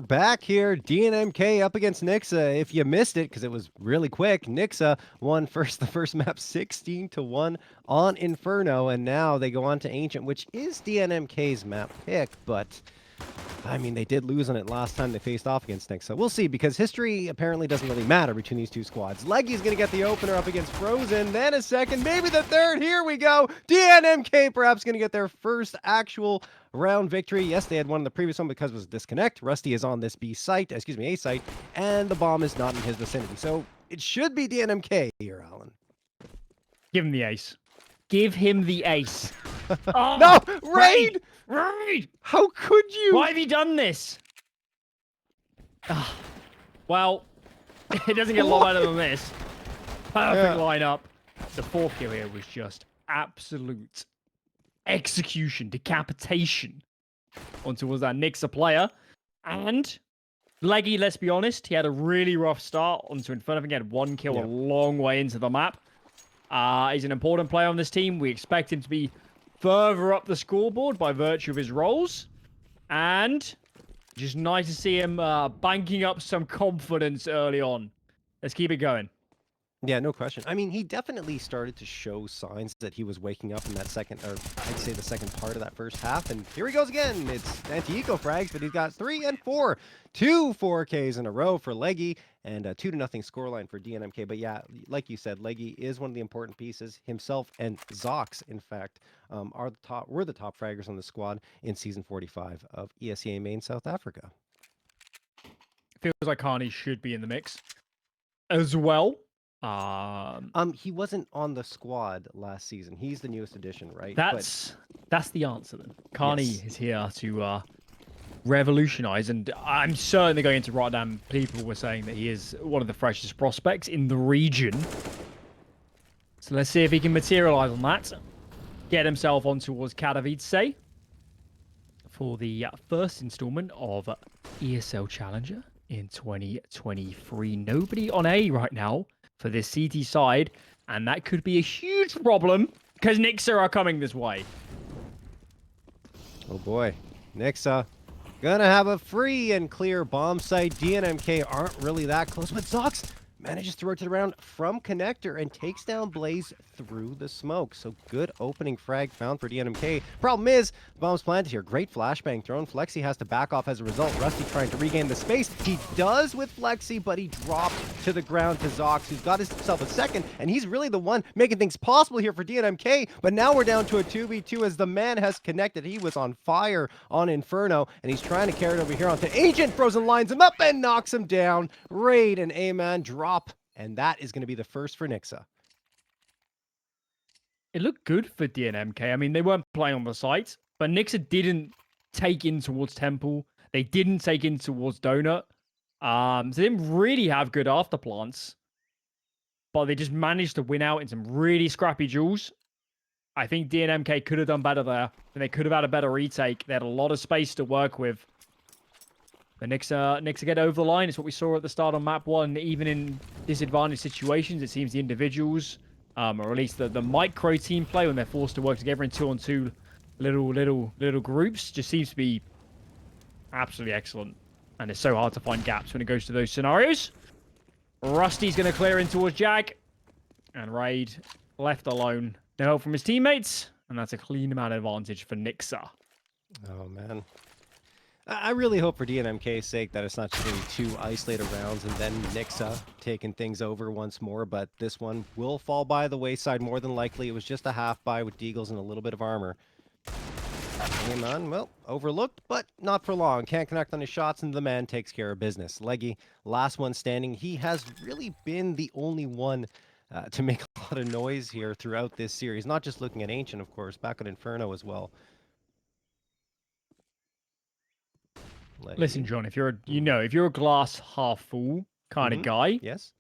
back here. DNMK up against Nixuh. If you missed it, because it was really quick, Nixuh won the first map 16-1 on Inferno, and now they go on to Ancient, which is DNMK's map pick, but I mean, they did lose on it last time they faced off against Nixuh. We'll see, because history apparently doesn't really matter between these two squads. Leggy's going to get the opener up against FROZ3N, then a second, maybe the third. Here we go. DNMK perhaps going to get their first actual round victory. Yes, they had won the previous one because it was a disconnect. Rusty is on this A site, and the bomb is not in his vicinity. So it should be DNMK here, Alan. Give him the ace. Give him the ace. Oh, no! Raid! Raid! How could you? Why have you done this? Well, it doesn't get a lot better than this. Perfect lineup. The fourth kill here was just absolute execution, decapitation onto that Nixuh player. And Leggy, let's be honest, he had a really rough start onto Inferno. I think he had one kill a long way into the map. He's an important player on this team. We expect him to be further up the scoreboard by virtue of his roles. And just nice to see him banking up some confidence early on. Let's keep it going. Yeah, no question. I mean, he definitely started to show signs that he was waking up in that second, or I'd say the second part of that first half. And here he goes again. It's anti-eco frags, but he's got 3 and 4. 2 4Ks in a row for Leggy, and a 2-0 scoreline for DNMK. But yeah, like you said, Leggy is one of the important pieces. Himself and Zox, in fact, were the top fraggers on the squad in Season 45 of ESEA Main South Africa. Feels like Carney should be in the mix as well. He wasn't on the squad last season. He's the newest addition, right? That's the answer then. Carney is here to revolutionize, and I'm certain going into Rotterdam, people were saying that he is one of the freshest prospects in the region. So let's see if he can materialize on that. Get himself on towards Katowice for the first installment of ESL Challenger in 2023. Nobody on A right now for this CT side, and that could be a huge problem because Nixuh are coming this way. Oh boy, Nixuh gonna have a free and clear bomb site. DNMK aren't really that close, but Zox manages to rotate around from connector and takes down Blaze through the smoke. So good opening frag found for DNMK. Problem is, the bomb's planted here. Great flashbang thrown. Flexi has to back off as a result. Rusty trying to regain the space. He does with Flexi, but he dropped to the ground to Zox, who's got himself a second, and he's really the one making things possible here for DNMK. But now we're down to a 2v2 as the man has connected. He was on fire on Inferno, and he's trying to carry it over here onto Ancient. Frozen lines him up and knocks him down. Raid and A-Man drop, and that is going to be the first for Nixuh. It looked good for DNMK. I mean, they weren't playing on the site, but Nixuh didn't take in towards Temple. They didn't take in towards Donut. So they didn't really have good afterplants, but they just managed to win out in some really scrappy duels. I think DNMK could have done better there, and they could have had a better retake. They had a lot of space to work with. But Nixuh get over the line. It's what we saw at the start on map 1. Even in disadvantaged situations, it seems the individuals, or at least the micro team play when they're forced to work together in 2-on-2 little groups, just seems to be absolutely excellent. And it's so hard to find gaps when it goes to those scenarios. Rusty's going to clear in towards Jag, and Raid left alone. No help from his teammates, and that's a clean amount of advantage for Nixuh. Oh man. I really hope for DNMK's sake that it's not just going to be 2 isolated rounds and then Nixuh taking things over once more, but this one will fall by the wayside more than likely. It was just a half buy with Deagles and a little bit of armor. Hey man, well, overlooked, but not for long. Can't connect on his shots, and the man takes care of business. Leggy, last one standing. He has really been the only one to make a lot of noise here throughout this series. Not just looking at Ancient, of course, back at Inferno as well. Leggy. Listen, John, if you're a glass half full kind of guy, yes,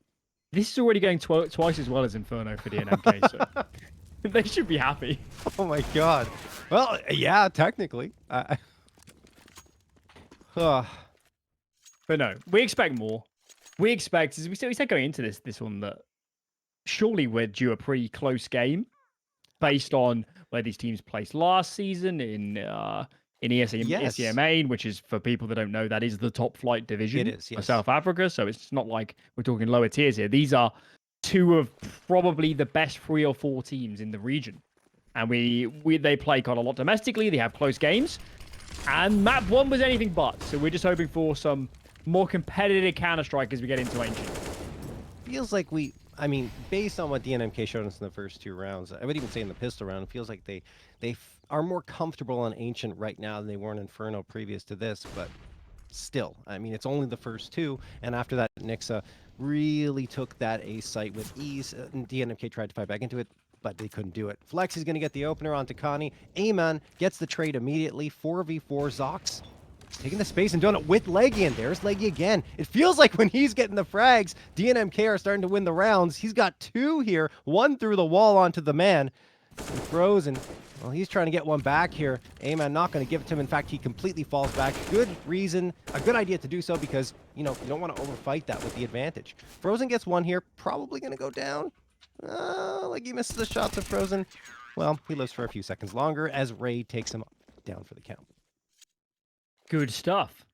this is already going twice as well as Inferno for DNMK, so they should be happy. Oh my god. Well, yeah, technically. But no, we expect more. We expect, as we said going into this one, that surely we're due a pretty close game based on where these teams placed last season in in Yes. ESEMA, which is, for people that don't know, that is the top flight division It is, for yes. South Africa. So it's not like we're talking lower tiers here. These are two of probably the best 3 or 4 teams in the region. And they play quite a lot domestically. They have close games. And map 1 was anything but. So we're just hoping for some more competitive Counter-Strike as we get into Ancient. Feels like I mean, based on what DNMK showed us in the first 2 rounds, I would even say in the pistol round, it feels like they are more comfortable on Ancient right now than they were in Inferno previous to this, but still, I mean, it's only the first 2, and after that, Nixuh really took that A site with ease, and DNMK tried to fight back into it, but they couldn't do it. Flex is going to get the opener onto Connie. A-Man gets the trade immediately, 4v4 Zox. Taking the space and doing it with Leggy, and there's Leggy again. It feels like when he's getting the frags, DNMK are starting to win the rounds. He's got 2 here, 1 through the wall onto the man. And Frozen, well, he's trying to get one back here. A-Man not going to give it to him. In fact, he completely falls back. Good reason, a good idea to do so because, you know, you don't want to overfight that with the advantage. Frozen gets 1 here, probably going to go down. Leggy misses the shot to Frozen. Well, he lives for a few seconds longer as Ray takes him down for the count. Good stuff.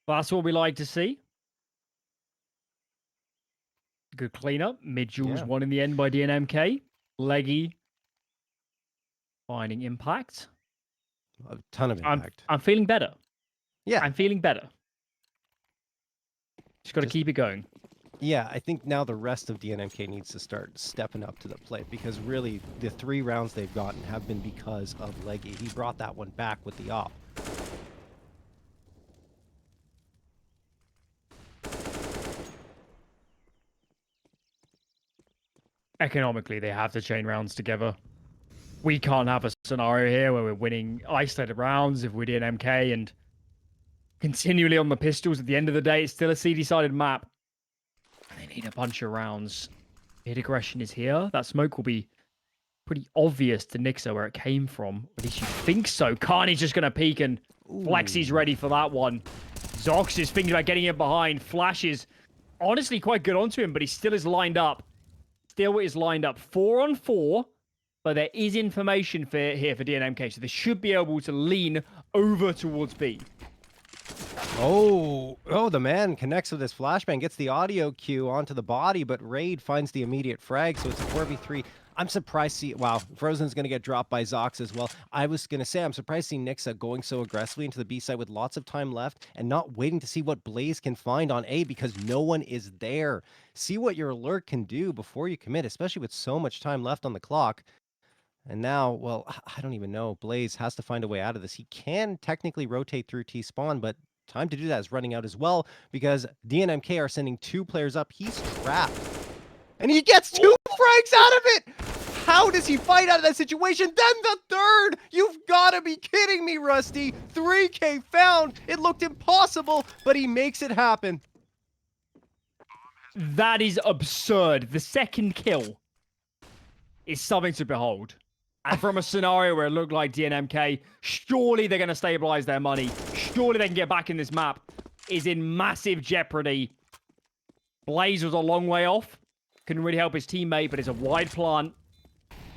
That's what we like to see. Good cleanup. Mid-Jules won in the end by DNMK. Leggy finding impact. A ton of impact. I'm feeling better. Yeah. I'm feeling better. Just got to keep it going. Yeah, I think now the rest of DNMK needs to start stepping up to the plate because really the 3 rounds they've gotten have been because of Leggy. He brought that one back with the op. Economically, they have to chain rounds together. We can't have a scenario here where we're winning isolated rounds if we're DNMK and continually on the pistols. At the end of the day, it's still a C-decided map. They need a bunch of rounds. Mid aggression is here. That smoke will be pretty obvious to Nixuh where it came from. At least you think so. Carney's just going to peek and Flexy's ready for that one. Zox is thinking about getting in behind. Flash is honestly quite good onto him, but he still is lined up. Still is lined up 4 on 4, but there is information here for DNMK, so they should be able to lean over towards B. Oh, the man connects with his flashbang, gets the audio cue onto the body, but Raid finds the immediate frag, so it's a 4v3. I'm surprised to see, wow, Frozen's going to get dropped by Zox as well. I was going to say, I'm surprised to see Nixuh going so aggressively into the B side with lots of time left and not waiting to see what Blaze can find on A because no one is there. See what your alert can do before you commit, especially with so much time left on the clock. And now, well, I don't even know. Blaze has to find a way out of this. He can technically rotate through T-spawn, but time to do that is running out as well because DNMK are sending 2 players up. He's trapped. And he gets 2 frags out of it! How does he fight out of that situation? Then the 3rd! You've got to be kidding me, Rusty! 3K found! It looked impossible, but he makes it happen. That is absurd. The 2nd kill is something to behold. And from a scenario where it looked like DNMK, surely they're going to stabilize their money. Surely they can get back in this map. Is in massive jeopardy. Blaze was a long way off. Couldn't really help his teammate, but it's a wide plant.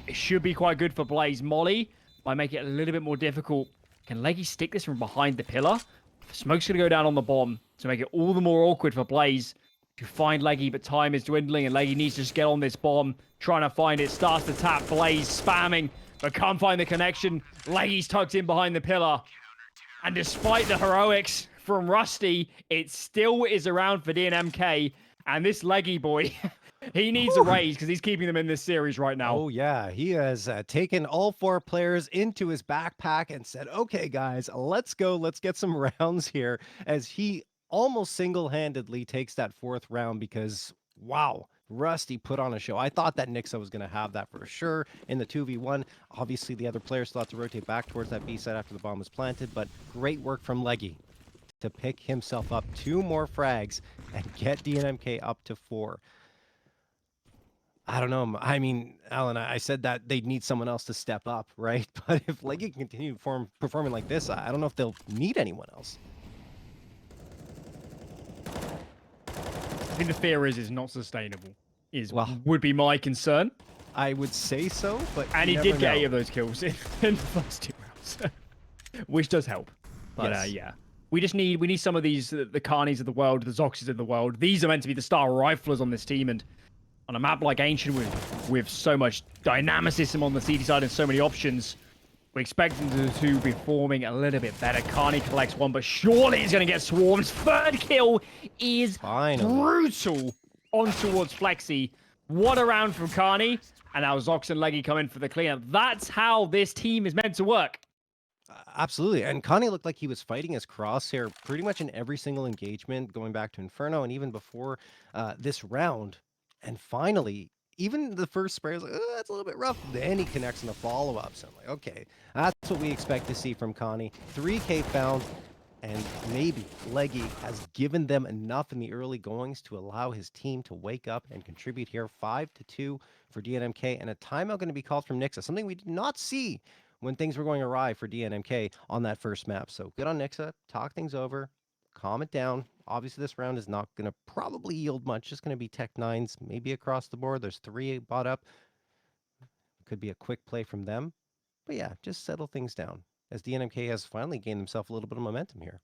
It should be quite good for Blaze. Molly might make it a little bit more difficult. Can Leggy stick this from behind the pillar? Smoke's going to go down on the bomb to make it all the more awkward for Blaze to find Leggy, but time is dwindling and Leggy needs to just get on this bomb. Trying to find it. Starts to tap. Blaze spamming, but can't find the connection. Leggy's tucked in behind the pillar. And despite the heroics from Rusty, it still is around for DNMK. And this Leggy boy... He needs a raise because he's keeping them in this series right now. Oh, yeah. He has taken all 4 players into his backpack and said, okay, guys, let's go. Let's get some rounds here as he almost single-handedly takes that 4th round because, wow, Rusty put on a show. I thought that Nixuh was going to have that for sure in the 2v1. Obviously, the other players still have to rotate back towards that B side after the bomb was planted, but great work from Leggy to pick himself up 2 more frags and get DNMK up to 4. I don't know. I mean, Alan, I said that they'd need someone else to step up, right? But if Leggy can continue performing like this, I don't know if they'll need anyone else. I think the fear is not sustainable. Would be my concern. I would say so, but and he did get 8 of those kills in the first 2 rounds. Which does help. But Yes. yeah. We need some of these, the Carnies of the world, the Zoxes of the world. These are meant to be the star riflers on this team, and on a map like Ancient with so much dynamicism on the CD side and so many options, we expect them to be performing a little bit better. Carney collects one, but surely he's going to get swarmed. Third kill is brutal on towards Flexi. What a round from Carney. And now Zox and Leggy come in for the cleanup. That's how this team is meant to work. Absolutely. And Connie looked like he was fighting his crosshair pretty much in every single engagement, going back to Inferno and even before this round. And finally, even the first spray was like, oh, that's a little bit rough. Then he connects in the follow-up. So I'm like, okay, that's what we expect to see from Connie. 3K found, and maybe Leggy has given them enough in the early goings to allow his team to wake up and contribute here. 5-2 for DNMK, and a timeout going to be called from Nixuh, something we did not see when things were going awry for DNMK on that first map. So good on Nixuh, talk things over, calm it down. Obviously, this round is not going to probably yield much. Just going to be Tech 9s, maybe across the board. There's 3 bought up. Could be a quick play from them. But yeah, just settle things down, as DNMK has finally gained himself a little bit of momentum here.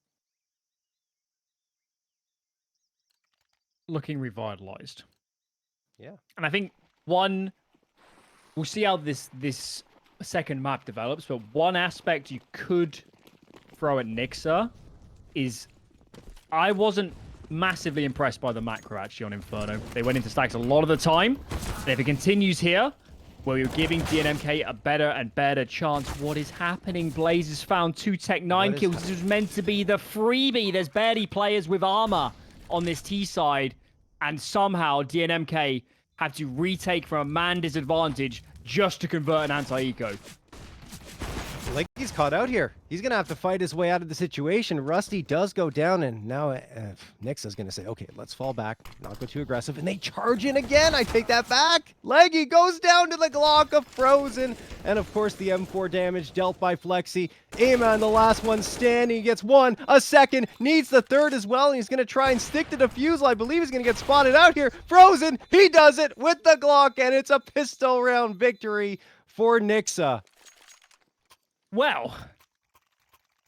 Looking revitalized. Yeah. And I think we'll see how this second map develops, but one aspect you could throw at Nixuh is I wasn't massively impressed by the macro actually on Inferno. They went into stacks a lot of the time. And if it continues here, where you're giving DNMK a better and better chance, what is happening? Blaze has found 2 Tech 9 kills. This was meant to be the freebie. There's barely players with armor on this T side, and somehow DNMK have to retake from a man disadvantage just to convert an anti-eco. Leggy's caught out here. He's going to have to fight his way out of the situation. Rusty does go down, and now Nixuh's going to say, okay, let's fall back, not go too aggressive, and they charge in again. I take that back. Leggy goes down to the Glock of Frozen, and of course the M4 damage dealt by Flexi. Aman, the last one standing, he gets one, a second, needs the third as well, and he's going to try and stick to defusal. I believe he's going to get spotted out here. Frozen, he does it with the Glock, and it's a pistol round victory for Nixuh. Well,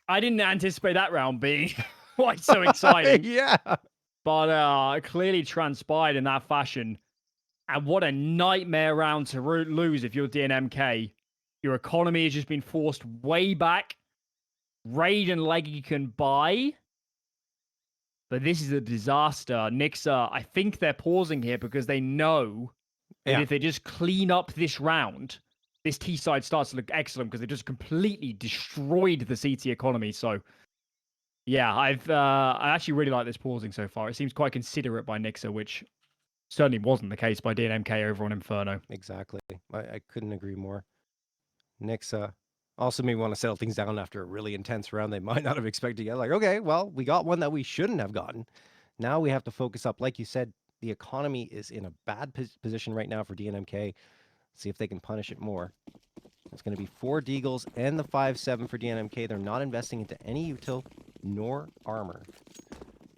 I didn't anticipate that round being quite so exciting. Yeah. But clearly transpired in that fashion. And what a nightmare round to lose if you're DNMK. Your economy has just been forced way back. Raid and Leggy can buy. But this is a disaster. Nixuh, I think they're pausing here because they know that if they just clean up this round, this T side starts to look excellent because they just completely destroyed the CT economy. So, yeah, I actually really like this pausing so far. It seems quite considerate by Nixuh, which certainly wasn't the case by DNMK over on Inferno. Exactly. I couldn't agree more. Nixuh also may want to settle things down after a really intense round they might not have expected to get. Like, okay, well, we got one that we shouldn't have gotten. Now we have to focus up. Like you said, the economy is in a bad position right now for DNMK. See if they can punish it more. It's going to be 4 Deagles and the 5-7 for DNMK. They're not investing into any util nor armor.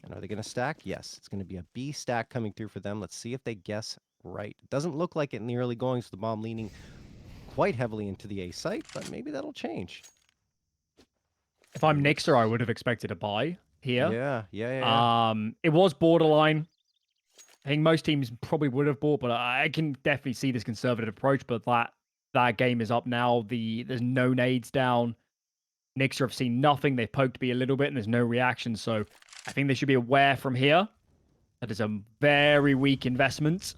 And are they going to stack? Yes. It's going to be a B stack coming through for them. Let's see if they guess right. It doesn't look like it in the early goings, with the bomb leaning quite heavily into the A site, but maybe that'll change. If I'm Nixuh, I would have expected a buy here. Yeah. It was borderline. I think most teams probably would have bought, but I can definitely see this conservative approach. But that game is up now. There's no nades down. Nixuh have seen nothing. They've poked B a little bit, and there's no reaction. So I think they should be aware from here. That is a very weak investment.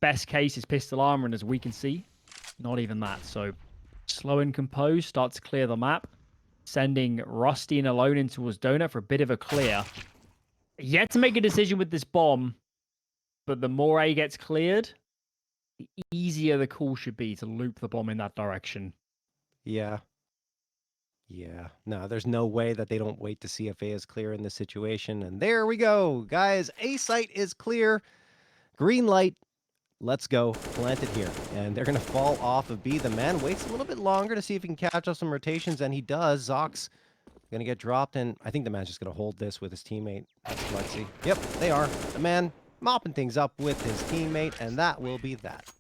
Best case is pistol armor, and as we can see, not even that. So slow and composed, start to clear the map. Sending Rusty and alone in towards Donut for a bit of a clear. Yet to make a decision with this bomb, but the more A gets cleared, the easier the call should be to loop the bomb in that direction. Yeah. No, there's no way that they don't wait to see if A is clear in this situation. And there we go, guys. A site is clear. Green light. Let's go. Plant it here. And they're going to fall off of B. The man waits a little bit longer to see if he can catch up some rotations, and he does. Zox going to get dropped, and I think the man's just going to hold this with his teammate. That's Lexi. Yep, they are. The man mopping things up with his teammate, and that will be that.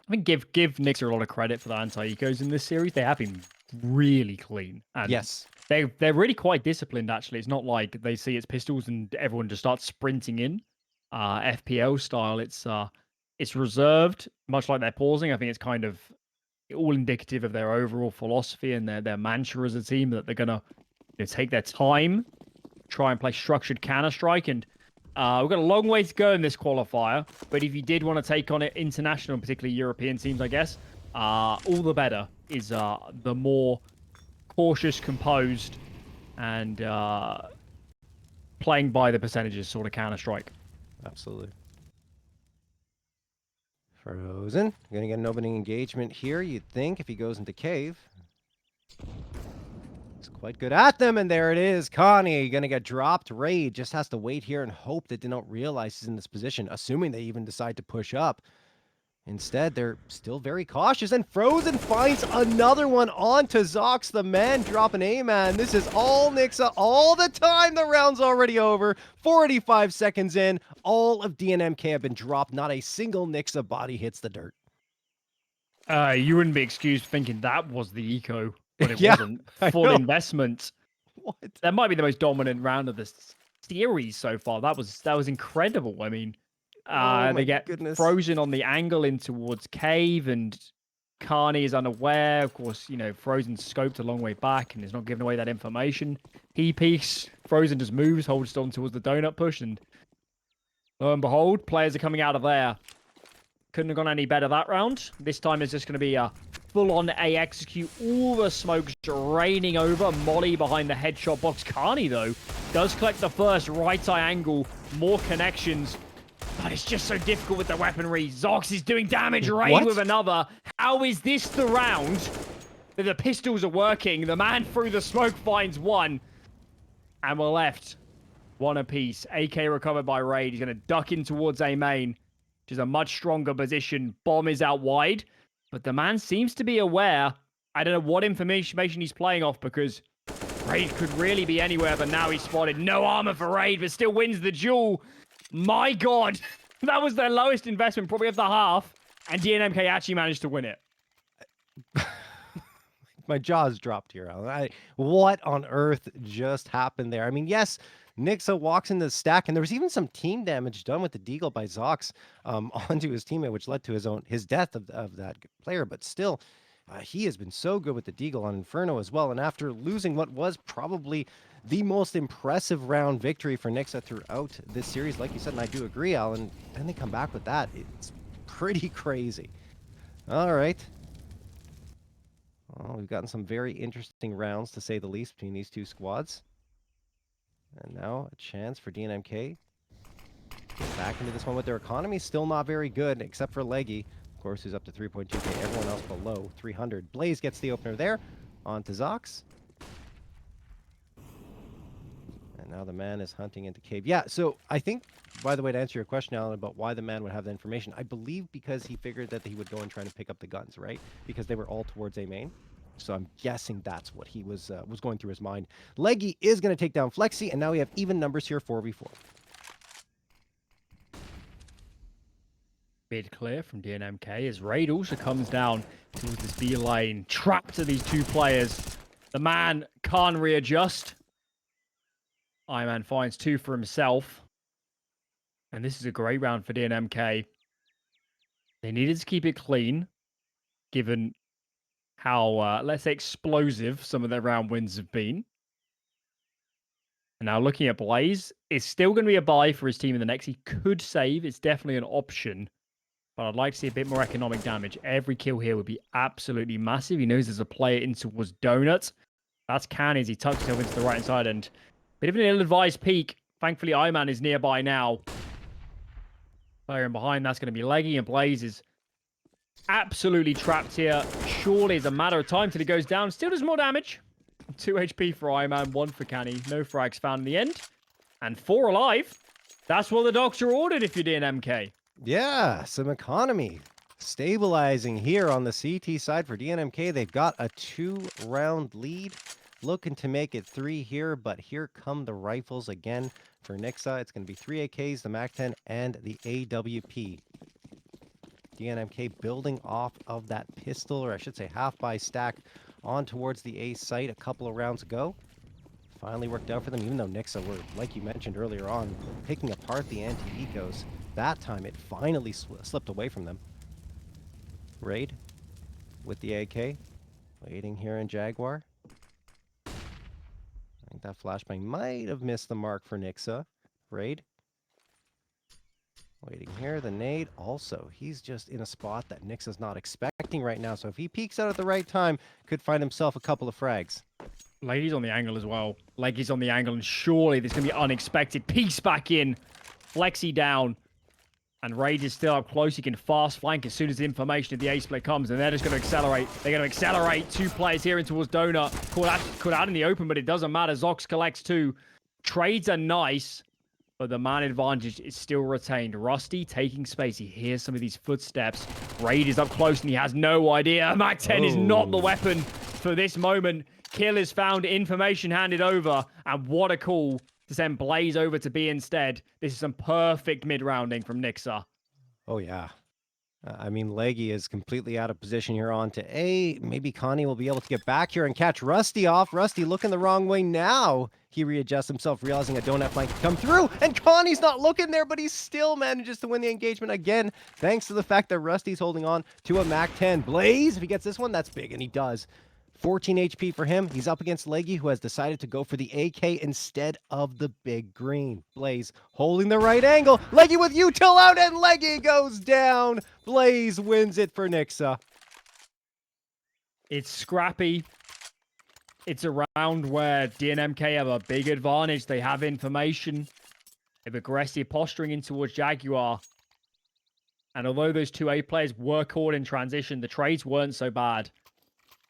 I think give Nixuh a lot of credit for the anti-ecos in this series. They have been really clean. And Yes. they're really quite disciplined, actually. It's not like they see it's pistols and everyone just starts sprinting in. FPL style. It's reserved, much like they're pausing. I think it's kind of all indicative of their overall philosophy and their mantra as a team that they're gonna take their time, try and play structured Counter-Strike. And we've got a long way to go in this qualifier, but if you did want to take on it international, particularly European teams, I guess, all the better is the more cautious, composed, and playing by the percentages sort of Counter-Strike. Absolutely. Frozen. Gonna get an opening engagement here, you'd think, if he goes into cave. He's quite good at them, and there it is. Connie gonna get dropped. Raid just has to wait here and hope that they don't realize he's in this position, assuming they even decide to push up. Instead, they're still very cautious, and Frozen finds another one onto Zox, the man dropping A-man. This is all Nixuh all the time. The round's already over. 45 seconds in. All of DNMK have been dropped. Not a single Nixuh body hits the dirt. You wouldn't be excused thinking that was the eco, but it Yeah, wasn't. I Full know. investment. What? That might be the most dominant round of this series so far. That was incredible. I mean, Oh my they get goodness. Frozen on the angle in towards cave, and Carney is unaware. Of course, Frozen scoped a long way back and is not giving away that information. He peeks. Frozen just moves, holds on towards the donut push, and lo and behold, players are coming out of there. Couldn't have gone any better that round. This time it's just going to be a full-on A execute. All the smokes raining over. Molly behind the headshot box. Carney, though, does collect the first right eye angle. More connections. But it's just so difficult with the weaponry. Zox is doing damage. Raid with another. How is this the round that the pistols are working? The man through the smoke finds one. And we're left one apiece. AK recovered by Raid. He's going to duck in towards A main, which is a much stronger position. Bomb is out wide. But the man seems to be aware. I don't know what information he's playing off, because Raid could really be anywhere, but now he's spotted. No armor for Raid, but still wins the duel. My God, that was their lowest investment, probably of the half, and DNMK actually managed to win it. My jaw's dropped here, Alan. What on earth just happened there? I mean, yes, Nixuh walks into the stack, and there was even some team damage done with the deagle by Zox onto his teammate, which led to his death of that player. But still, he has been so good with the deagle on Inferno as well. And after losing what was probably the most impressive round victory for Nixuh throughout this series, like you said, and I do agree, Alan, then they come back with that. It's pretty crazy. All right. Well, we've gotten some very interesting rounds, to say the least, between these two squads. And now a chance for DNMK to get back into this one with their economy. Still not very good, except for Leggy, of course, who's up to 3.2k. Everyone else below 300. Blaze gets the opener there. On to Zox. And now the man is hunting into cave. Yeah, so I think, by the way, to answer your question, Alan, about why the man would have the information, I believe because he figured that he would go and try to pick up the guns, right? Because they were all towards A main. So I'm guessing that's what he was going through his mind. Leggy is going to take down Flexi, and now we have even numbers here, 4v4. Bid clear from DNMK as Raid also comes down towards this B lane. Trapped to these two players. The man can't readjust. Iman finds two for himself. And this is a great round for DNMK. They needed to keep it clean, given how, let's say, explosive some of their round wins have been. And now looking at Blaze, it's still going to be a buy for his team in the next. He could save. It's definitely an option. But I'd like to see a bit more economic damage. Every kill here would be absolutely massive. He knows there's a player in towards Donut. That's Can as he tucks himself into the right-hand side. And bit of an ill-advised peek. Thankfully, Iman is nearby now. Player in behind, that's going to be Leggy. And Blaze is absolutely trapped here. Surely it's a matter of time till he goes down. Still does more damage. 2 HP for Iman, 1 for Canny. No frags found in the end. And 4 alive. That's what the doctor ordered if you're DNMK. Yeah, some economy stabilizing here on the CT side for DNMK. They've got a 2-round lead. Looking to make it 3 here, but here come the rifles again for Nixuh. It's going to be 3 AKs, the MAC-10, and the AWP. DNMK building off of that pistol, or I should say half-buy stack, on towards the A site a couple of rounds ago. Finally worked out for them, even though Nixuh were, like you mentioned earlier on, picking apart the anti-ecos. That time it finally slipped away from them. Raid with the AK, waiting here in Jaguar. I think that flashbang might have missed the mark for Nixuh. Raid. Waiting here, the nade also. He's just in a spot that Nixuh's not expecting right now, so if he peeks out at the right time, could find himself a couple of frags. Leggy's on the angle as well. Leggy's on the angle, and surely there's going to be unexpected. Piece back in. Flexi down. And Raid is still up close. He can fast flank as soon as the information of the A-split comes, and they're just going to accelerate. They're going to accelerate. Two players here in towards Donut. Caught out in the open, but it doesn't matter. Zox collects two. Trades are nice, but the man advantage is still retained. Rusty taking space. He hears some of these footsteps. Raid is up close, and he has no idea. Mac-10 is not the weapon for this moment. Kill is found, information handed over, and what a call to send Blaze over to B instead. This is some perfect mid-rounding from Nixuh. Oh, yeah. I mean, Leggy is completely out of position here on to A. Maybe Connie will be able to get back here and catch Rusty off. Rusty looking the wrong way now. He readjusts himself, realizing a donut flank can come through, and Connie's not looking there, but he still manages to win the engagement again, thanks to the fact that Rusty's holding on to a Mac-10. Blaze, if he gets this one, that's big, and he does. 14 HP for him. He's up against Leggy, who has decided to go for the AK instead of the big green. Blaze holding the right angle. Leggy with util out, and Leggy goes down. Blaze wins it for Nixuh. It's scrappy. It's a round where DNMK have a big advantage. They have information. They've aggressive posturing in towards Jaguar. And although those two A players were caught in transition, the trades weren't so bad.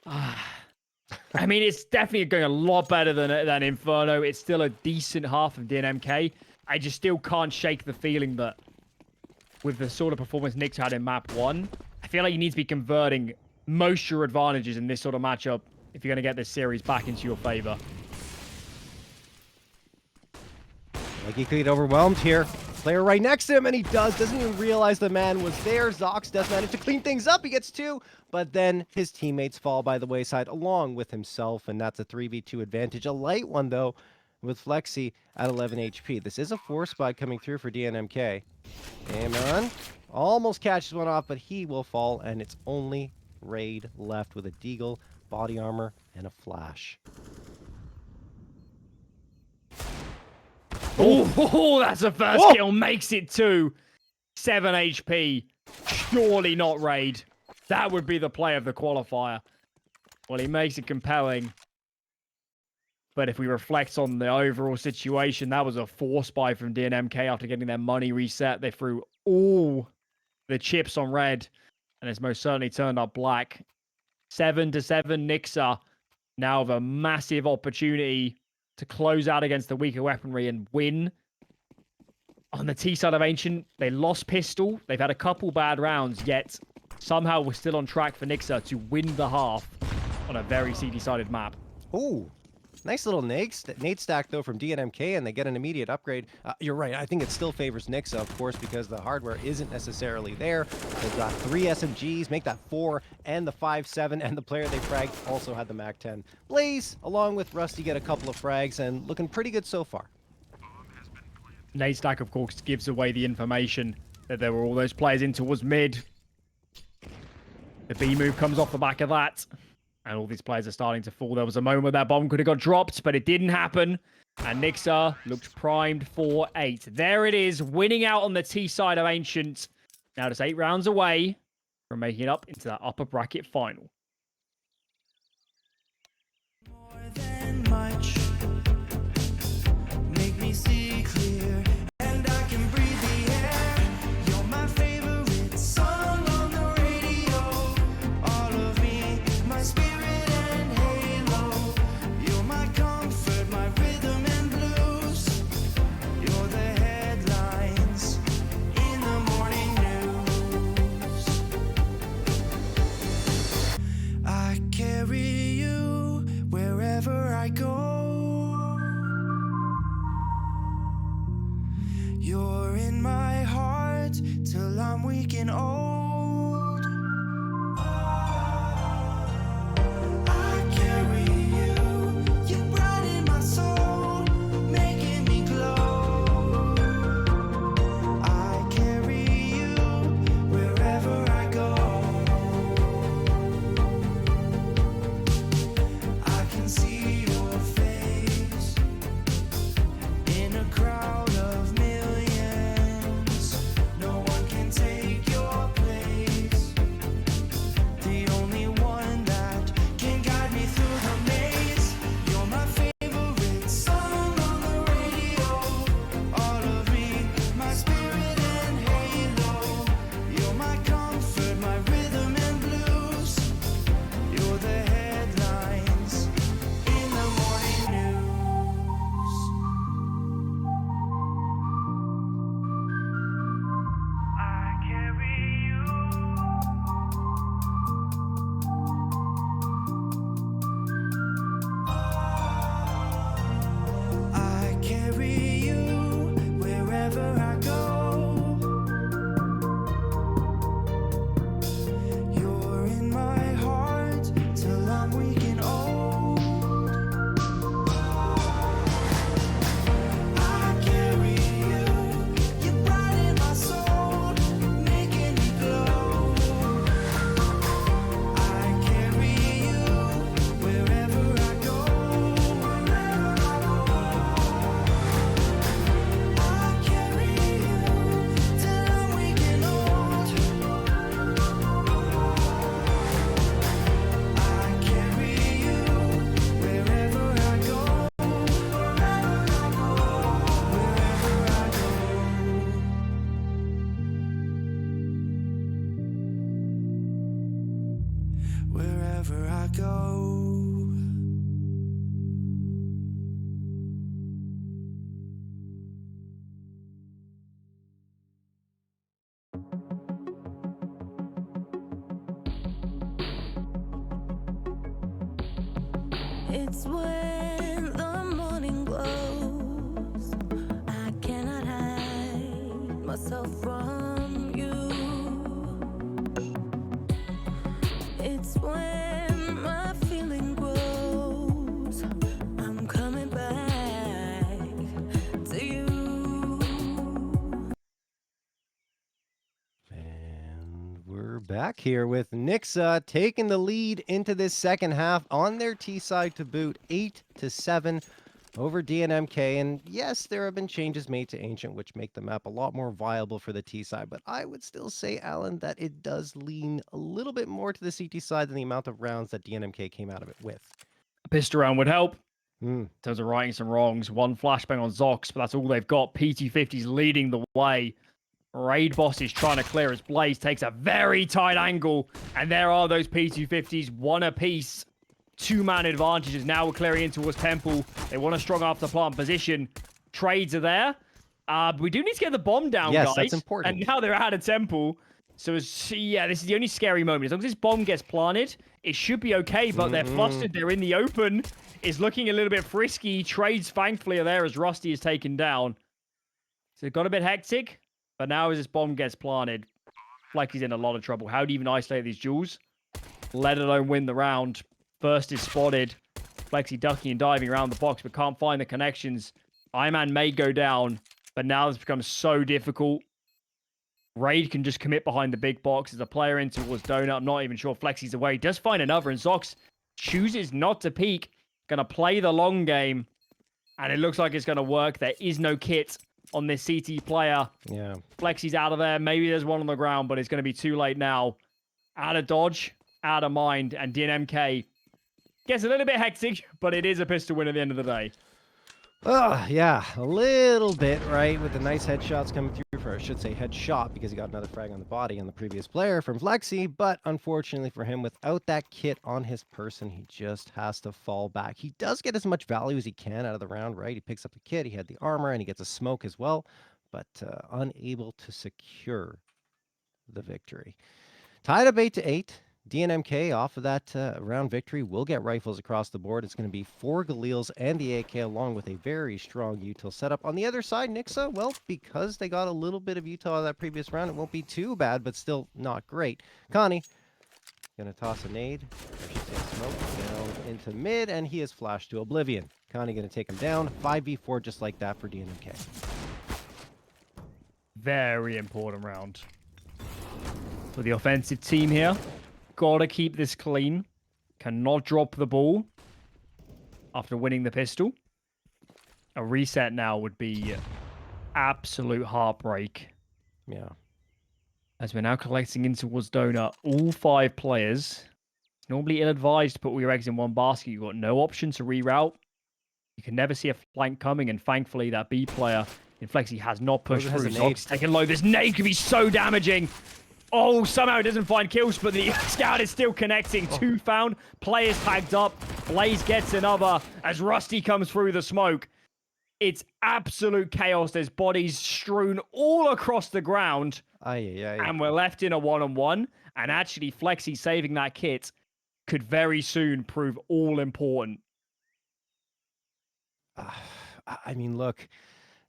I mean, it's definitely going a lot better than Inferno. It's still a decent half of DNMK. I just still can't shake the feeling that with the sort of performance Nixuh had in map 1, I feel like you need to be converting most of your advantages in this sort of matchup if you're going to get this series back into your favor. Leggy could get overwhelmed here. Player right next to him, and he doesn't even realize the man was there. Zox does manage to clean things up. He gets two, but then his teammates fall by the wayside along with himself, and that's a 3v2 advantage. A light one, though, with Flexi at 11 HP. This is a 4-spot coming through for DNMK. Amon almost catches one off, but he will fall, and it's only Raid left with a deagle, body armor, and a flash. Oh, that's a first kill. Makes it 2. 7 HP. Surely not Raid. That would be the play of the qualifier. Well, he makes it compelling. But if we reflect on the overall situation, that was a 4-spy from DNMK after getting their money reset. They threw all the chips on red, and it's most certainly turned up black. 7-7 Nixuh now have a massive opportunity to close out against the weaker weaponry and win. On the T side of Ancient, they lost pistol. They've had a couple bad rounds, yet somehow we're still on track for Nixuh to win the half on a very CD-sided map. Ooh. Nice little nade stack, though, from DNMK, and they get an immediate upgrade. You're right. I think it still favors Nixuh, of course, because the hardware isn't necessarily there. They've got 3 SMGs, make that 4, and the 5.7, and the player they fragged also had the Mac-10. Blaze, along with Rusty, get a couple of frags, and looking pretty good so far. Nade stack, of course, gives away the information that there were all those players in towards mid. The B move comes off the back of that. And all these players are starting to fall. There was a moment where that bomb could have got dropped, but it didn't happen. And Nixuh looked primed for 8. There it is, winning out on the T side of Ancient. Now just 8 rounds away from making it up into that upper bracket final. More than much. Make me see clear, and I can breathe the air. You're my favorite song on the radio. All of me, my spirit. You're in my heart till I'm weak and old. It's when the morning glows. I cannot hide myself from you. It's when my feeling grows. I'm coming back to you. And we're back here with Nixuh taking the lead into this second half on their T side to boot, 8-7 over DNMK. And yes, there have been changes made to Ancient, which make the map a lot more viable for the T side. But I would still say, Alan, that it does lean a little bit more to the CT side than the amount of rounds that DNMK came out of it with. A pistol round would help. Mm. In terms of righting some wrongs. One flashbang on Zox, but that's all they've got. PT50's leading the way. Raid Boss is trying to clear his Blaze, takes a very tight angle, and there are those P250s, one apiece. Two-man advantages. Now we're clearing in towards Temple. They want a strong after plant position. Trades are there. But we do need to get the bomb down, Yes, guys. that's important. And now they're out of Temple. So, yeah, this is the only scary moment. As long as this bomb gets planted, it should be okay, but they're flustered. They're in the open. It's looking a little bit frisky. Trades, thankfully, are there as Rusty is taken down. So it got a bit hectic. But now as this bomb gets planted, Flecky's in a lot of trouble. How do you even isolate these duels? Let alone win the round. First is spotted. Flexy ducking and diving around the box, but can't find the connections. Iron may go down, but now it's become so difficult. Raid can just commit behind the big box. There's a player in towards Donut. I'm not even sure Flexy's away. He does find another, and Zox chooses not to peek. Gonna play the long game, and it looks like it's gonna work. There is no kit on this CT player. Yeah. Flexy's out of there. Maybe there's one on the ground, but it's going to be too late now. Out of dodge, out of mind, and DNMK gets a little bit hectic, but it is a pistol win at the end of the day. Yeah, a little bit, right? With the nice headshots coming through for, I should say headshot, because he got another frag on the body on the previous player from Flexy. But unfortunately for him, without that kit on his person, he just has to fall back. He does get as much value as he can out of the round, right? He picks up the kit, he had the armor, and he gets a smoke as well, but unable to secure the victory. Tied up 8-8. DNMK off of that round victory will get rifles across the board. It's going to be 4 Galils and the AK along with a very strong util setup. On the other side, Nixuh, well, because they got a little bit of util out of that previous round, it won't be too bad, but still not great. Connie going to toss a nade, or should say smoke, down into mid, and he is flashed to oblivion. Connie going to take him down. 5v4 just like that for DNMK. Very important round for the offensive team here. Gotta keep this clean. Cannot drop the ball after winning the pistol. A reset now would be absolute heartbreak. Yeah. As we're now collecting in towards Donut, all 5 players. Normally ill-advised to put all your eggs in one basket. You've got no option to reroute. You can never see a flank coming, and thankfully that B player in Flexy has not pushed through. Zox taking low. This nade could be so damaging. Oh, somehow it doesn't find kills, but the scout is still connecting. 2 found, players tagged up. Blaze gets another as Rusty comes through the smoke. It's absolute chaos. There's bodies strewn all across the ground. And we're left in a 1-on-1. And actually, Flexy saving that kit could very soon prove all important. I mean, look,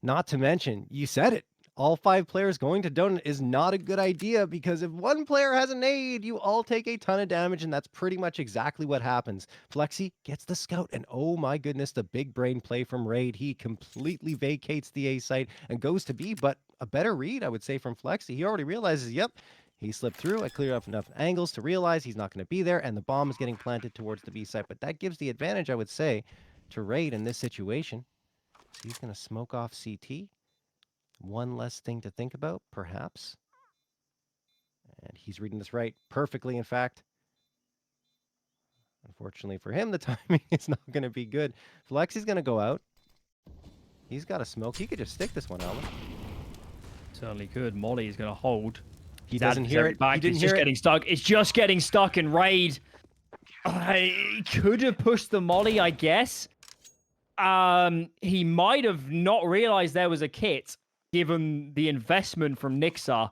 not to mention, you said it. All 5 players going to Donut is not a good idea, because if one player has a nade, you all take a ton of damage, and that's pretty much exactly what happens. Flexy gets the scout, and oh my goodness, the big brain play from Raid. He completely vacates the A site and goes to B, but a better read, I would say, from Flexy. He already realizes, yep, he slipped through. I cleared up enough angles to realize he's not going to be there, and the bomb is getting planted towards the B site. But that gives the advantage, I would say, to Raid in this situation. So he's going to smoke off CT. One less thing to think about, perhaps. And he's reading this right perfectly, in fact. Unfortunately for him, the timing is not going to be good. Flexy's going to go out. He's got a smoke. He could just stick this one, Alan. Certainly could. Molly is going to hold. He doesn't hear it. Back. He didn't it's hear just it. getting stuck. It's just getting stuck in Raid. He could have pushed the Molly, I guess. He might have not realized there was a kit, given the investment from Nixuh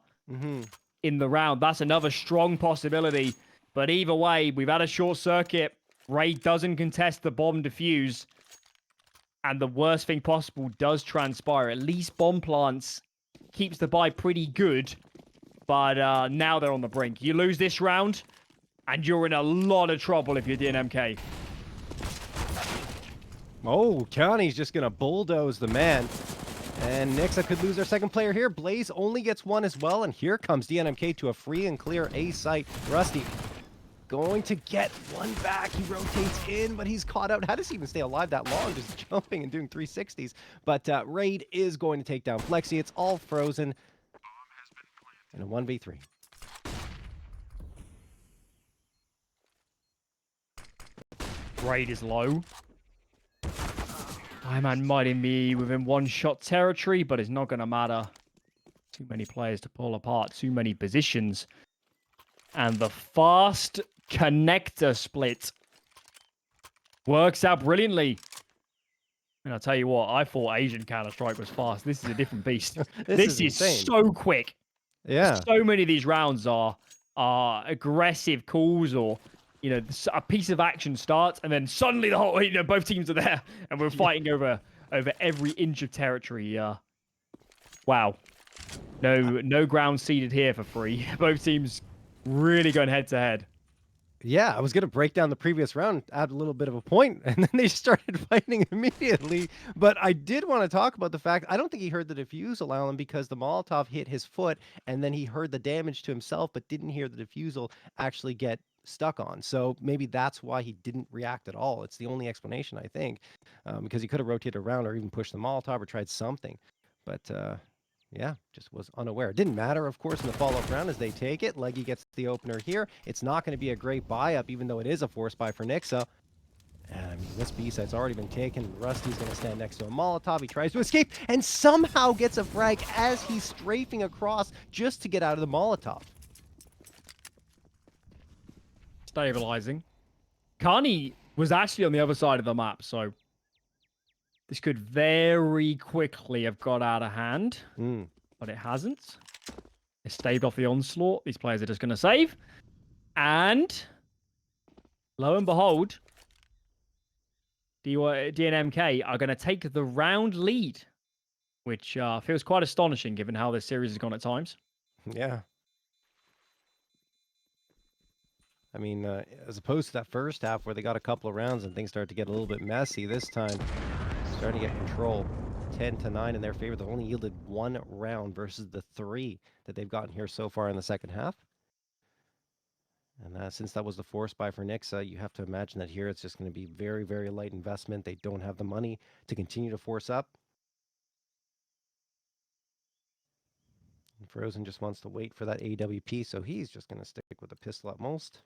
in the round. That's another strong possibility. But either way, we've had a short circuit. Raid doesn't contest the bomb defuse. And the worst thing possible does transpire. At least bomb plants keeps the buy pretty good. But now they're on the brink. You lose this round, and you're in a lot of trouble if you're DNMK. Oh, County's just going to bulldoze the man. And Nixuh could lose their second player here. Blaze only gets one as well. And here comes DNMK to a free and clear A site. Rusty going to get one back. He rotates in, but he's caught out. How does he even stay alive that long? Just jumping and doing 360s. But Raid is going to take down Flexi. It's all frozen. And a 1v3. Raid is low. Man might be within one shot territory, but it's not going to matter. Too many players to pull apart, too many positions. And the fast connector split works out brilliantly. And I'll tell you what, I thought Asian Counter-Strike was fast. This is a different beast. This is insane. so quick. Yeah. So many of these rounds are aggressive calls, or a piece of action starts and then suddenly the whole both teams are there and we're fighting over every inch of territory. Wow. No ground ceded here for free. Both teams really going head to head. Yeah, I was going to break down the previous round, add a little bit of a point, and then they started fighting immediately. But I did want to talk about the fact, I don't think he heard the defusal, Alan, because the Molotov hit his foot, and then he heard the damage to himself, but didn't hear the defusal actually get stuck on. So maybe that's why he didn't react at all. It's the only explanation, I think, because he could have rotated around or even pushed the Molotov or tried something. But yeah, just was unaware. It didn't matter, of course, in the follow-up round as they take it. Leggy gets the opener here. It's not going to be a great buy-up, even though it is a force buy for Nixuh. And I mean, this B-site's already been taken. Rusty's going to stand next to a Molotov. He tries to escape and somehow gets a frag as he's strafing across just to get out of the Molotov. Stabilizing. Carney was actually on the other side of the map, so this could very quickly have got out of hand, but it hasn't. It staved off the onslaught. These players are just going to save. And lo and behold, DNMK are going to take the round lead, which feels quite astonishing given how this series has gone at times. Yeah. I mean, as opposed to that first half where they got a couple of rounds and things started to get a little bit messy, this time starting to get control. 10-9 in their favor. They've only yielded one round versus the 3 that they've gotten here so far in the second half. And since that was the force buy for Nixuh, you have to imagine that here it's just going to be very, very light investment. They don't have the money to continue to force up. And Frozen just wants to wait for that AWP, so he's just going to stick with a pistol at most.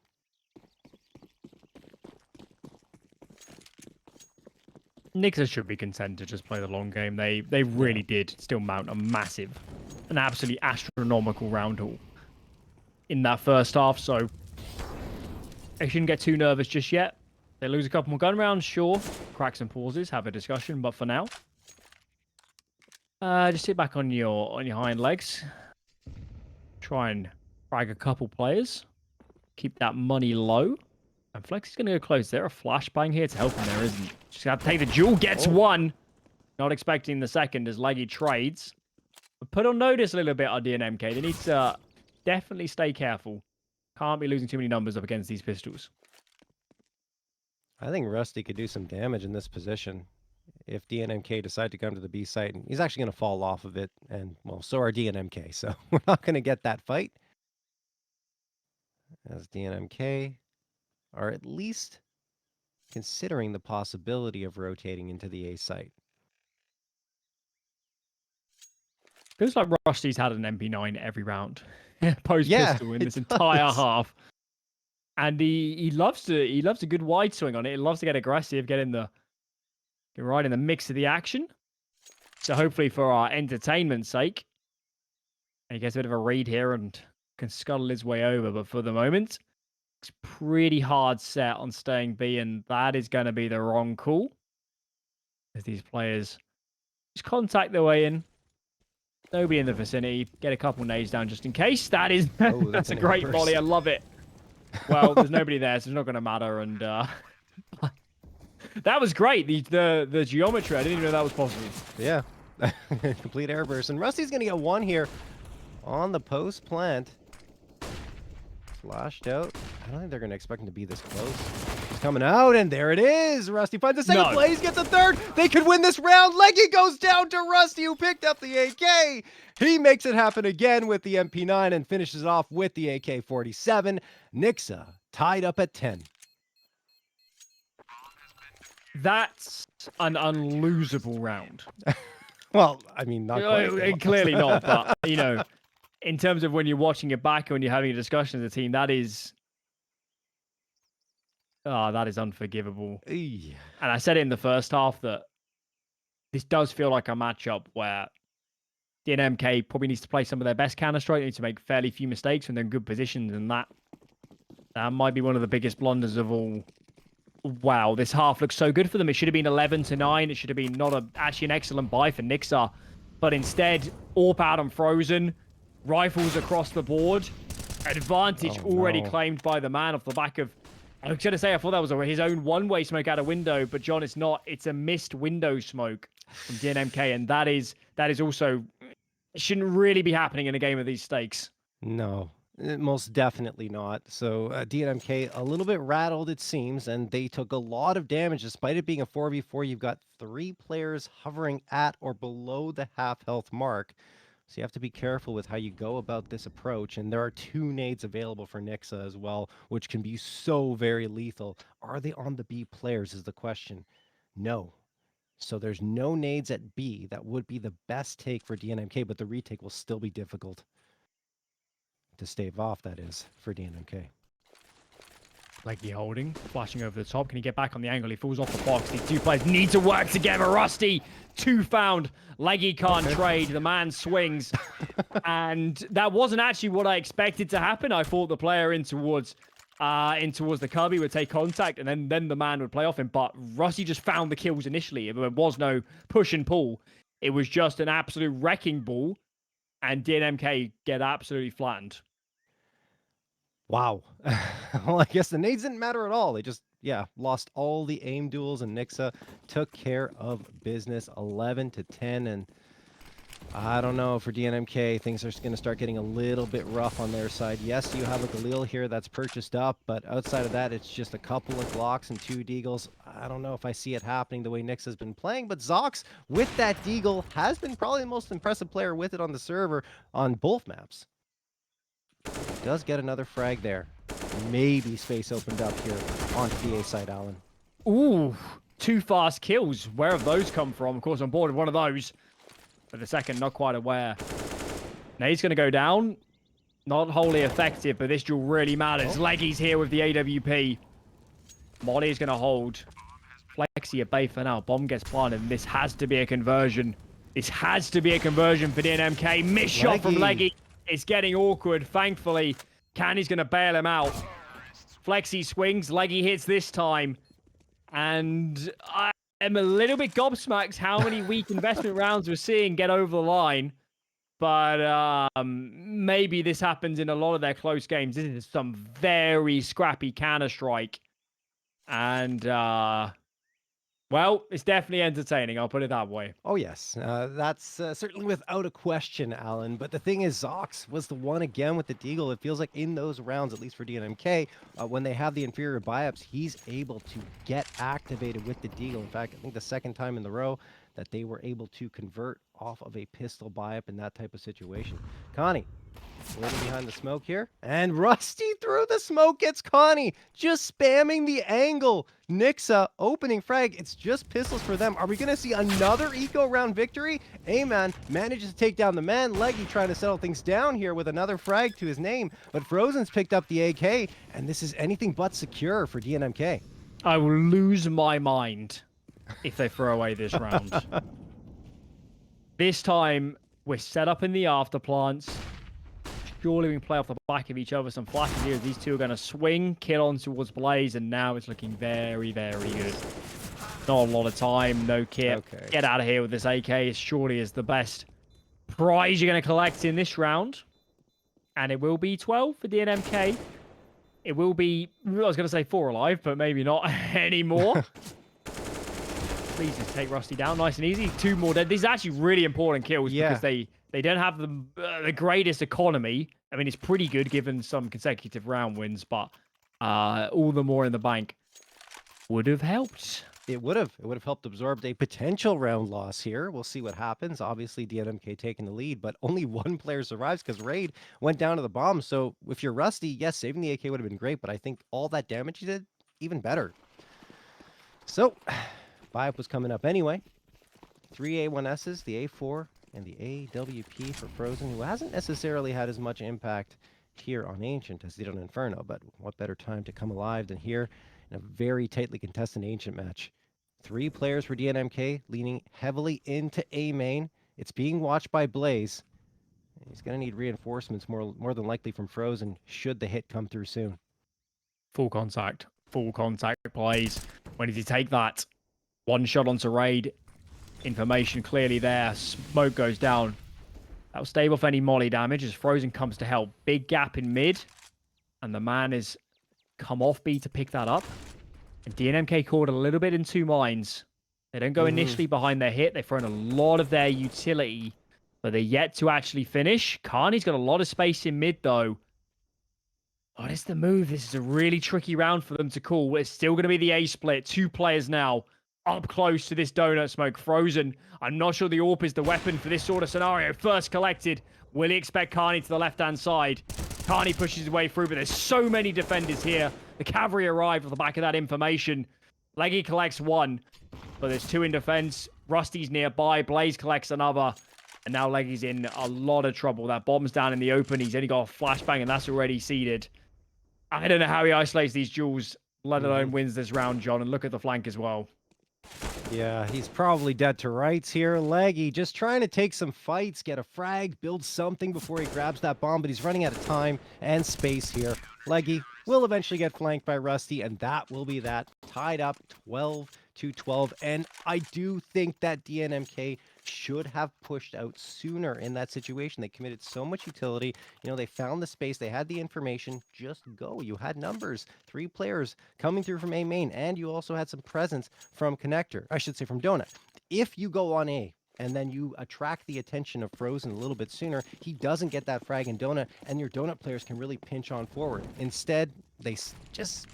Nixuh should be content to just play the long game. They really did still mount an absolutely astronomical round haul in that first half, so they shouldn't get too nervous just yet. They lose a couple more gun rounds, sure. Crack some pauses, have a discussion, but for now, just sit back on your hind legs. Try and frag a couple players. Keep that money low. And Flex is going to go close. Is there a flashbang here to help him? There isn't. Just got to take the duel. Gets one. Not expecting the second as Leggy trades. But put on notice a little bit on DNMK. They need to definitely stay careful. Can't be losing too many numbers up against these pistols. I think Rusty could do some damage in this position if DNMK decide to come to the B site. And he's actually going to fall off of it. And, well, so are DNMK. So we're not going to get that fight. As DNMK are at least considering the possibility of rotating into the A site. Feels like Rusty's had an MP9 every round. Post-pistol in this entire half. And he loves a good wide swing on it. He loves to get aggressive, get right in the mix of the action. So hopefully for our entertainment's sake, he gets a bit of a read here and can scuttle his way over. But for the moment, it's pretty hard set on staying B, and that is going to be the wrong call. As these players just contact their way in. Nobody in the vicinity. Get a couple nades down just in case. That is that's a great volley. I love it. Well, there's nobody there, so it's not going to matter. And That was great. The geometry. I didn't even know that was possible. Yeah. Complete airburst. And Rusty's going to get one here on the post plant. Flashed out. I don't think they're going to expect him to be this close. He's coming out, and there it is. Rusty finds the second No. Blaze, gets a third. They could win this round. Leggy goes down to Rusty, who picked up the AK. He makes it happen again with the MP9 and finishes off with the AK-47. Nixuh tied up at 10. That's an unlosable round. Well, I mean, not quite. Clearly not, but, you know, in terms of when you're watching it back and when you're having a discussion as a team, that is unforgivable. Yeah. And I said it in the first half that this does feel like a matchup where DNMK probably needs to play some of their best Counter-Strike. They need to make fairly few mistakes when they're in good positions, and that might be one of the biggest blunders of all. Wow, this half looks so good for them. It should have been 11-9. It should have been actually an excellent buy for Nixuh. But instead, AWP out on Frozen, rifles across the board, advantage already claimed by the man off the back of... I was going to say, I thought that was his own one-way smoke out a window, but John, it's not. It's a missed window smoke from DNMK, and that is also... It shouldn't really be happening in a game of these stakes. No, most definitely not. So DNMK a little bit rattled, it seems, and they took a lot of damage. Despite it being a 4v4, you've got 3 players hovering at or below the half health mark. So you have to be careful with how you go about this approach. And there are 2 nades available for Nixuh as well, which can be so very lethal. Are they on the B players is the question. No. So there's no nades at B. That would be the best take for DNMK, but the retake will still be difficult to stave off, that is, for DNMK. Leggy holding, flashing over the top. Can he get back on the angle? He falls off the box. These 2 players need to work together. Rusty, 2 found. Leggy can't trade. The man swings. And that wasn't actually what I expected to happen. I thought the player in towards the cubby would take contact, and then the man would play off him. But Rusty just found the kills initially. There was no push and pull. It was just an absolute wrecking ball. And DNMK get absolutely flattened. Wow. Well, I guess the nades didn't matter at all. They just, lost all the aim duels, and Nixuh took care of business 11-10. And I don't know, for DNMK, things are going to start getting a little bit rough on their side. Yes, you have a Galil here that's purchased up, but outside of that, it's just a couple of Glocks and 2 Deagles. I don't know if I see it happening the way Nixuh's been playing, but Zox, with that Deagle, has been probably the most impressive player with it on the server on both maps. Does get another frag there. Maybe space opened up here on the A side, Alan. Ooh, 2 fast kills. Where have those come from? Of course, on board with one of those. But the second, not quite aware. Now he's going to go down. Not wholly effective, but this duel really matters. Leggy's here with the AWP. Molly is going to hold. Flexi at bay for now. Bomb gets planted, and this has to be a conversion. This has to be a conversion for DNMK. Missed shot from Leggy. It's getting awkward. Thankfully, Candy's going to bail him out. Flexi swings. Leggy hits this time. And I am a little bit gobsmacked how many weak investment rounds we're seeing get over the line. But maybe this happens in a lot of their close games. This is some very scrappy Counter-Strike. And, well, it's definitely entertaining. I'll put it that way. Oh, yes. That's certainly without a question, Alan. But the thing is, Zox was the one again with the Deagle. It feels like in those rounds, at least for DNMK, when they have the inferior buy-ups, he's able to get activated with the Deagle. In fact, I think the second time in the row that they were able to convert off of a pistol buy-up in that type of situation. Connie, waiting behind the smoke here. And Rusty through the smoke gets Connie. Just spamming the angle. Nixuh opening frag. It's just pistols for them. Are we going to see another eco round victory? A-Man manages to take down the man. Leggy trying to settle things down here with another frag to his name. But Frozen's picked up the AK. And this is anything but secure for DNMK. I will lose my mind if they throw away this round. This time, we're set up in the after plants. Surely we can play off the back of each other. Some flashes here. These 2 are going to swing, kill on towards Blaze, and now it's looking very, very good. Not a lot of time, no kit. Okay. Get out of here with this AK. It surely is the best prize you're going to collect in this round. And it will be 12 for DNMK. It will be, I was going to say 4 alive, but maybe not anymore. Please just take Rusty down nice and easy. 2 more dead. These are actually really important kills because they don't have the greatest economy. I mean, it's pretty good given some consecutive round wins, but all the more in the bank would have helped. It would have helped absorb a potential round loss here. We'll see what happens. Obviously, DNMK taking the lead, but only 1 player survives because Raid went down to the bomb. So if you're Rusty, yes, saving the AK would have been great, but I think all that damage you did, even better. So, buy-up was coming up anyway. 3 A1Ss, the A4, and the AWP for Frozen, who hasn't necessarily had as much impact here on Ancient as he did on Inferno, but what better time to come alive than here in a very tightly contested Ancient match. 3 players for DNMK, leaning heavily into A main. It's being watched by Blaze. He's going to need reinforcements more than likely from Frozen, should the hit come through soon. Full contact plays. When did he take that? 1 shot onto Raid. Information clearly there. Smoke goes down. That will stave off any molly damage as Frozen comes to help. Big gap in mid. And the man is come off B to pick that up. And DNMK caught a little bit in 2 minds. They don't go initially behind their hit. They've thrown a lot of their utility, but they're yet to actually finish. Carney's got a lot of space in mid, though. What is the move? This is a really tricky round for them to call. It's still going to be the A split. 2 players now up close to this donut smoke. Frozen. I'm not sure the AWP is the weapon for this sort of scenario. First collected. Will he expect Carney to the left-hand side? Carney pushes his way through, but there's so many defenders here. The cavalry arrive off the back of that information. Leggy collects 1, but there's 2 in defense. Rusty's nearby. Blaze collects another. And now Leggy's in a lot of trouble. That bomb's down in the open. He's only got a flashbang, and that's already seeded. I don't know how he isolates these duels, let alone wins this round, John. And look at the flank as well. Yeah, he's probably dead to rights here. Leggy just trying to take some fights, get a frag, build something before he grabs that bomb, but he's running out of time and space here. Leggy will eventually get flanked by Rusty, and that will be that. Tied up 12-12, and I do think that DNMK should have pushed out sooner in that situation. They committed so much utility. You know, they found the space. They had the information. Just go. You had numbers. 3 players coming through from A main, and you also had some presence from Connector. I should say from Donut. If you go on A, and then you attract the attention of Frozen a little bit sooner, he doesn't get that frag in Donut, and your Donut players can really pinch on forward. Instead, they just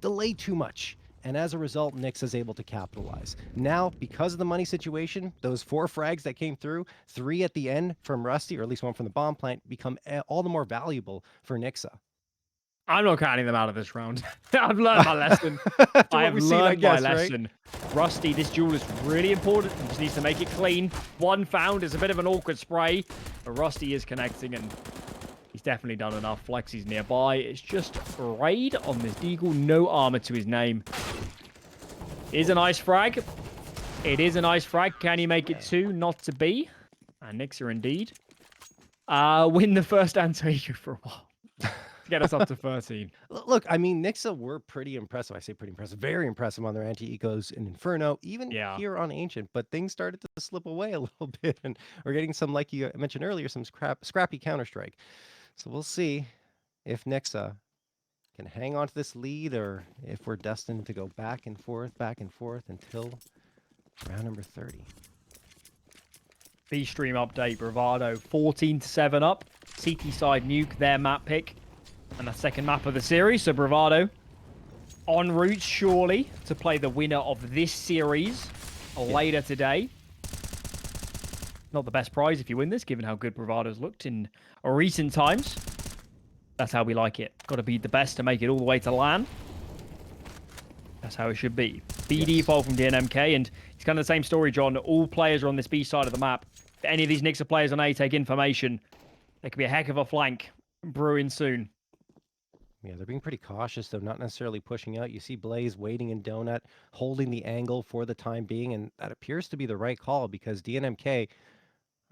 delay too much. And as a result, Nixuh is able to capitalize. Now, because of the money situation, those 4 frags that came through, 3 at the end from Rusty, or at least 1 from the bomb plant, become all the more valuable for Nixuh. I'm not counting them out of this round. I've learned my lesson. I have learned my lesson. Right? Rusty, this duel is really important. He just needs to make it clean. 1 found is a bit of an awkward spray, but Rusty is connecting, and he's definitely done enough. Flexi's nearby. It's just Raid on this Deagle. No armor to his name. Is a nice frag. It is a nice frag. Can he make it 2? Not to be. And Nixuh indeed. Win the first Anto-Eco for a while. To get us up to 13. Look, I mean, Nixuh were pretty impressive. I say pretty impressive. Very impressive on their anti-ecos in Inferno, even here on Ancient. But things started to slip away a little bit. And we're getting some, like you mentioned earlier, some scrappy Counter-Strike. So we'll see if Nixuh can hang on to this lead, or if we're destined to go back and forth until round number 30. B-Stream update, Bravado 14-7 up. CT side nuke, their map pick. And the second map of the series, so Bravado en route surely to play the winner of this series later today. Not the best prize if you win this, given how good Bravado's looked in recent times. That's how we like it. Got to be the best to make it all the way to LAN. That's how it should be. B default from DNMK, and it's kind of the same story, John. All players are on this B side of the map. If any of these Nixuh players on A take information, there could be a heck of a flank brewing soon. Yeah, they're being pretty cautious, though, not necessarily pushing out. You see Blaze waiting in Donut, holding the angle for the time being, and that appears to be the right call because DNMK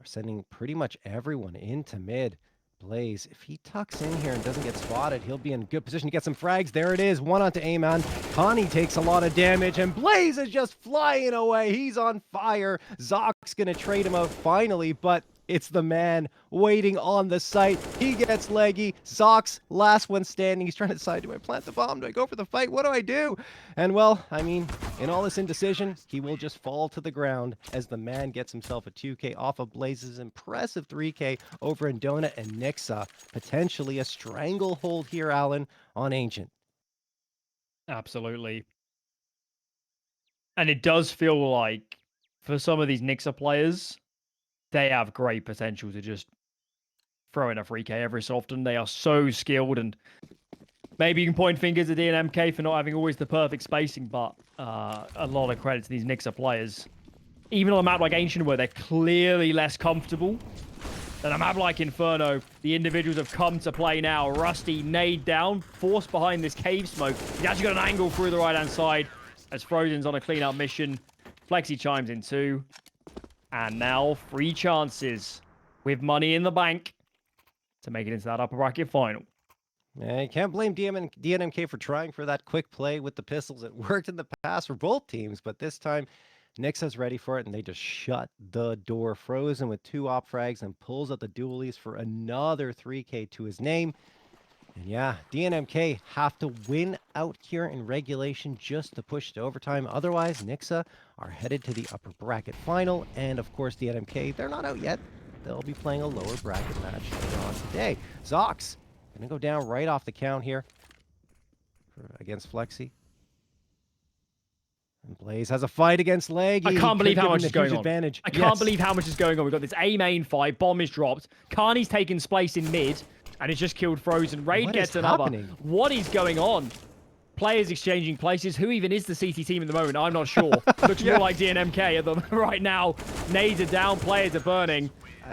are sending pretty much everyone into mid. Blaze, if he tucks in here and doesn't get spotted, he'll be in good position to get some frags. There it is, 1 onto A-Man. Connie takes a lot of damage, and Blaze is just flying away. He's on fire. Zock's going to trade him out finally, but It's the man waiting on the site. He gets Leggy. Zox, last one standing. He's trying to decide, do I plant the bomb? Do I go for the fight? What do I do? And well, I mean, in all this indecision, he will just fall to the ground as the man gets himself a 2K off of Blaze's impressive 3K over Indona and Nixuh. Potentially a stranglehold here, Alan, on Ancient. Absolutely. And it does feel like for some of these Nixuh players, they have great potential to just throw in a 3K every so often. They are so skilled, and maybe you can point fingers at DNMK for not having always the perfect spacing, but a lot of credit to these Nixuh players. Even on a map like Ancient, where they're clearly less comfortable than a map like Inferno, the individuals have come to play now. Rusty nade down, forced behind this cave smoke. He's actually got an angle through the right-hand side as Frozen's on a clean-up mission. Flexi chimes in too. And now 3 chances with money in the bank to make it into that upper bracket final. Yeah, you can't blame DNMK for trying for that quick play with the pistols. It worked in the past for both teams, but this time Nixuh's ready for it, and they just shut the door. Frozen with 2 op frags and pulls out the dualies for another 3K to his name. And yeah, DNMK have to win out here in regulation just to push to overtime. Otherwise, Nixuh are headed to the upper bracket final. And of course, DNMK, they're not out yet. They'll be playing a lower bracket match later on today. Zox gonna go down right off the count here against Flexi. And Blaze has a fight against Leggy. I can't believe how much is going on. Advantage. I can't believe how much is going on. We've got this A main fight. Bomb is dropped. Carney's taking place in mid. And it's just killed Frozen. Raid What gets is another. happening? What is going on? Players exchanging places. Who even is the CT team at the moment? I'm not sure. Looks more like DNMK at them right now. Nades are down. Players are burning.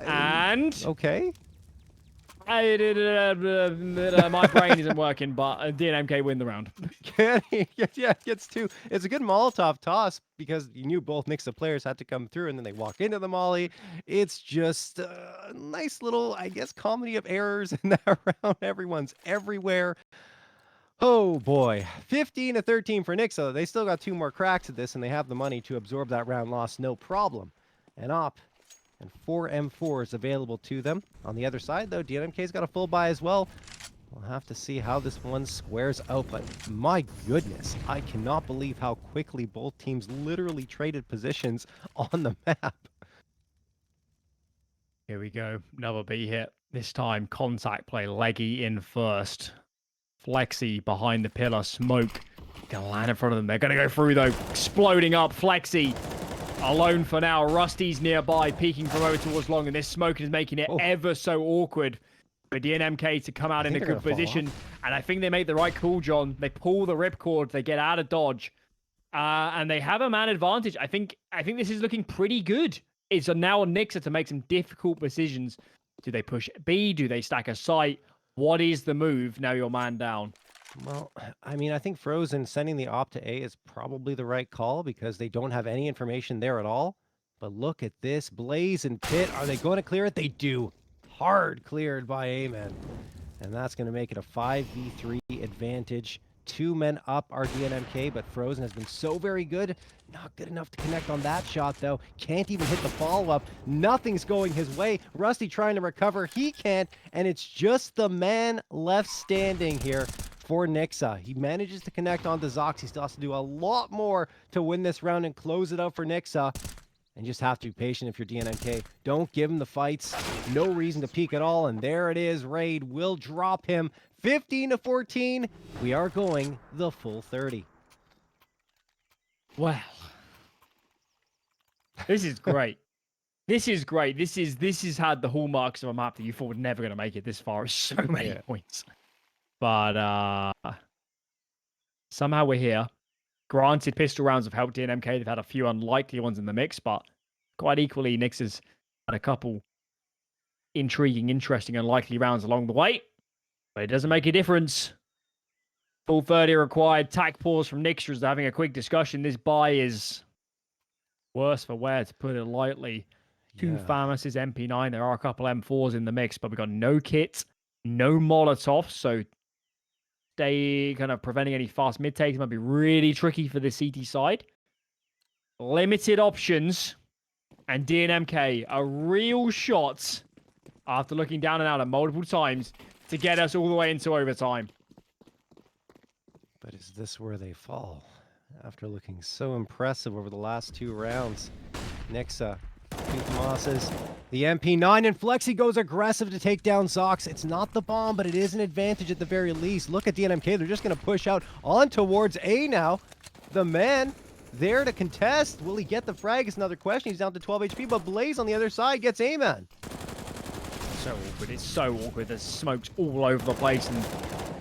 And... Okay. my brain isn't working, but DNMK win the round. Yeah, gets 2. It's a good Molotov toss because you knew both Nixuh players had to come through, and then they walk into the molly. It's just a nice little, I guess, comedy of errors in that round. Everyone's everywhere. Oh boy, 15-13 for Nixuh. They still got 2 more cracks at this, and they have the money to absorb that round loss, no problem. And op. And 4 M4s available to them. On the other side, though, DNMK's got a full buy as well. We'll have to see how this one squares out, but my goodness, I cannot believe how quickly both teams literally traded positions on the map. Here we go. Another B hit. This time, contact play. Leggy in first. Flexi behind the pillar. Smoke. Gonna land in front of them. They're gonna go through, though. Exploding up. Flexi alone for now. Rusty's nearby, peeking from over towards long, and this smoke is making it ever so awkward for DNMK to come out in a good position. And I think they make the right call, John. They pull the ripcord, they get out of dodge, and they have a man advantage. I think this is looking pretty good. It's now on Nixuh to make some difficult decisions. Do they push B? Do they stack a site? What is the move now you're man down? Well, I mean, I think Frozen sending the op to A is probably the right call because they don't have any information there at all. But look at this. Blaze and Pit. Are they going to clear it? They do. Hard cleared by Amen. And that's going to make it a 5v3 advantage. 2 men up are DNMK, but Frozen has been so very good. Not good enough to connect on that shot, though. Can't even hit the follow-up. Nothing's going his way. Rusty trying to recover. He can't, and it's just the man left standing here for Nixuh. He manages to connect onto Zox. He still has to do a lot more to win this round and close it out for Nixuh. And you just have to be patient if you're DNMK. Don't give him the fights. No reason to peek at all. And there it is. Raid will drop him 15-14. We are going the full 30. Well, this is great. This is great. This has had the hallmarks of a map that you thought was never going to make it this far. So many points. But somehow we're here. Granted, pistol rounds have helped DNMK. They've had a few unlikely ones in the mix, but quite equally, Nixuh's had a couple intriguing, interesting, unlikely rounds along the way. But it doesn't make a difference. Full 30 required. Tack pause from Nixuh as they're having a quick discussion. This buy is worse for wear, to put it lightly. 2 Famouses, MP9. There are a couple M4s in the mix, but we've got no kit, no Molotov, so stay kind of preventing any fast mid takes might be really tricky for the CT side. Limited options, And DNMK, a real shot after looking down and out at multiple times to get us all the way into overtime. But is this where they fall? After looking so impressive over the last 2 rounds, Nixuh, Keith Moss's, the MP9, and Flexi goes aggressive to take down Zox. It's not the bomb, but it is an advantage at the very least. Look at DNMK. They're just going to push out on towards A now. The man there to contest. Will he get the frag? It's another question. He's down to 12 HP, but Blaze on the other side gets A-man. So awkward. It's so awkward. There's smokes all over the place, and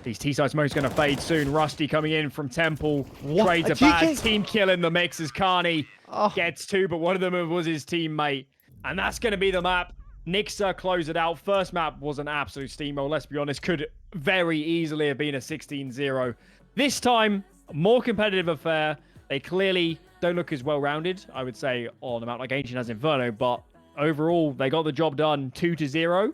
these T-side smokes going to fade soon. Rusty coming in from Temple. What? Trades A a bad GK? team kill in the mix as Carney Oh. gets 2, but one of them was his teammate. And that's going to be the map. Nixuh close it out. First map was an absolute steamroll, let's be honest. Could very easily have been a 16-0. This time, more competitive affair. They clearly don't look as well-rounded, I would say, on a map like Ancient as Inferno, but overall, they got the job done 2-0.